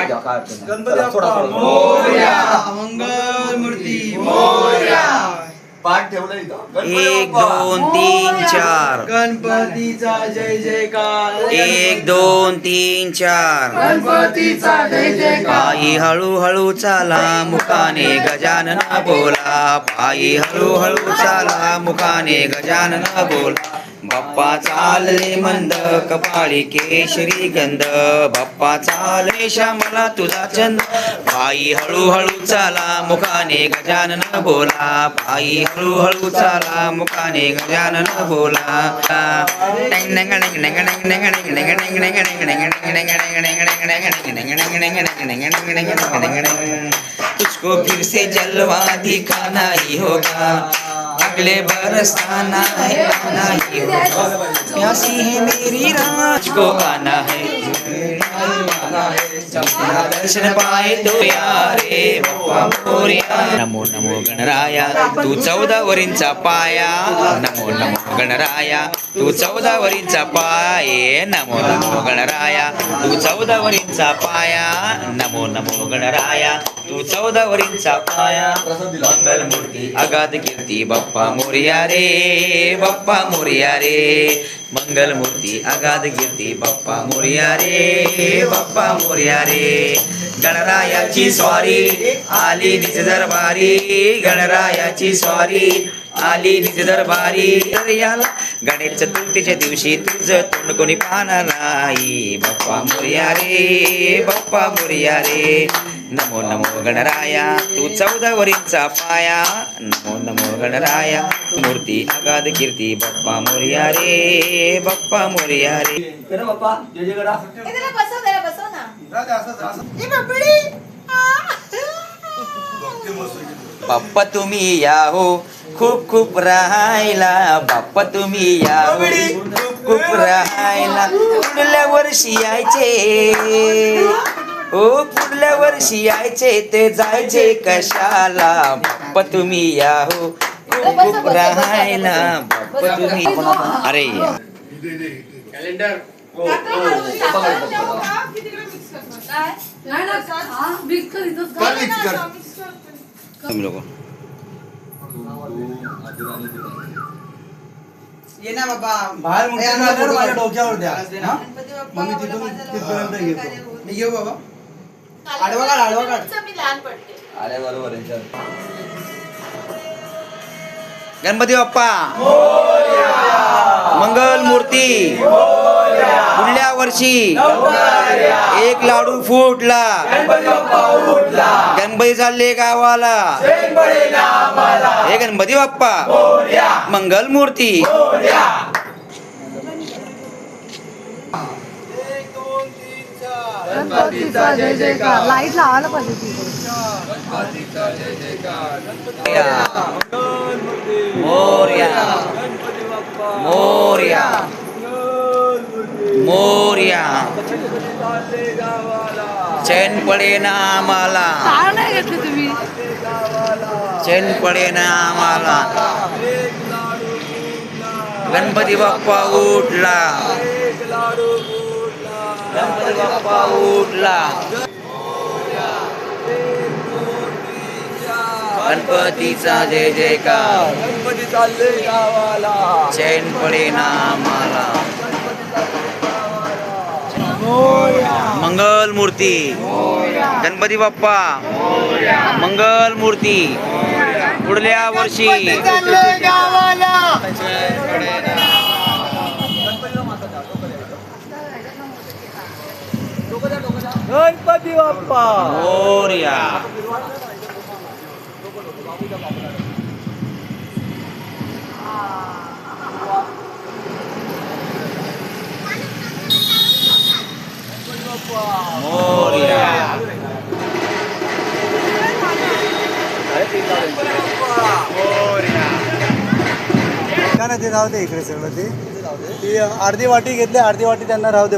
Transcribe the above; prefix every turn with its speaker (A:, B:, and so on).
A: घ्या, काय अडचण नाही.
B: गणपती
A: चला, सोडा,
B: बाप्पा
A: सोडा.
B: मोरया. मंगल मूर्ती मोरया.
A: पाठ ठेवलं इथं. गणपती
C: 1
A: बाप्पा.
C: 2 3 4
B: गणपतीचा जय जयकार.
C: 1 2 3 4
B: गणपतीचा जय जयकार.
C: पायी हळूहळू चाला मुखाने गजानन बोला. पायी हळूहळू चाला मुखाने गजानन बोला. बाप्पा चालले मंद कपाळी केशरी गंध. बाप्पा चालले श्यामला तुझा चंद. पायी हळूहळू चाला मुखाने गजानन बोला. पायी हळूहळू चाला मुखाने गजानन बोला. तुझको फिर से जलवा दिखाना ही होगा. अगले बरसाना है आना ही होगा. प्यासी है मेरी राज को आना है. दर्शन पाए तो यारे बाप्पा मोरया. नमो नमो गणराया तू 14 वरींचा पाया. नमो नमो गणराया तू 14 वरींचा पाय. नमो नमो गणराया तू 14 वरींचा पाया. नमो नमो गणराया तू 14 वरींचा पाया. मंगल मूर्ती अगाध कीर्ती बाप्पा मोरया रे. बाप्पा मोरया रे. मंगल मूर्ती अगाध कीर्ती बाप्पा मोरया रे. बाप्पा मोरया रे. गणरायाची स्वारी आली निज दरबारी. गणरायाची स्वारी आली निज दरबारी. याला गणेश चतुर्थीच्या दिवशी तुझं तोंड कोणी पाहणार नाही. बाप्पा मोरया रे. बाप्पा मोरया रे. नमो नमो गणराया तू 14 वरींचा पाया. नमो नमो गणराया मूर्ती अगाध कीर्ती बाप्पा मोरया रे. बाप्पा मोरया रे.
A: करा बाप्पा जय जय करा.
D: बसव ना.
B: राजा असं
C: बाप्पा तुम्ही या हो खूप खूप राहायला. बाप्पा तुम्ही या हो खूप खूप राहायला. पुढल्या वर्षी यायचे हो. पुढल्या वर्षी यायचे ते जायचे कशाला. बाप्पा तुम्ही या हो खूप खूप राहायला. बाप्पा तुम्ही अरे
B: कॅलेंडर
C: तुम्ही लोक
B: ये ना बाबा बाहेर माझ्या डोक्यावर द्या. मग मी तिथपर्यंत घेतो. मी घेऊ बाबा. आडवा काढ आडवा काढ.
D: मी लहान पडते.
A: अरे बरोबर आहे चल.
C: गणपती बाप्पा मंगल मूर्ती. पुढल्या वर्षी 1 लाडू फुटला. गणपती चालले गावाला. हे गणपती बाप्पा मंगल मूर्ती.
B: गणपतीचा जय जयकार.
D: लाईट लावायला पाहिजे.
C: मोरया मोरया मोरया. चैन पडे ना आम्हाला.
D: नाही घेतली तुम्ही.
C: चैन पडे ना आम्हाला. गणपती बाप्पा उठला. गणपती बाप्पा उठला. गणपतीचा जय जयकार.
A: गणपती चालले गावाला.
C: चैन पडे ना आम्हाला. मंगल मूर्ती गणपती बाप्पा मंगल मूर्ती. पुढल्या वर्षी
A: गणपती बाप्पा
C: मोरया. मोरया.
B: ते राहू दे इकडे सगळं. ते अर्धी वाटी घेतली अर्धी वाटी त्यांना राहू दे.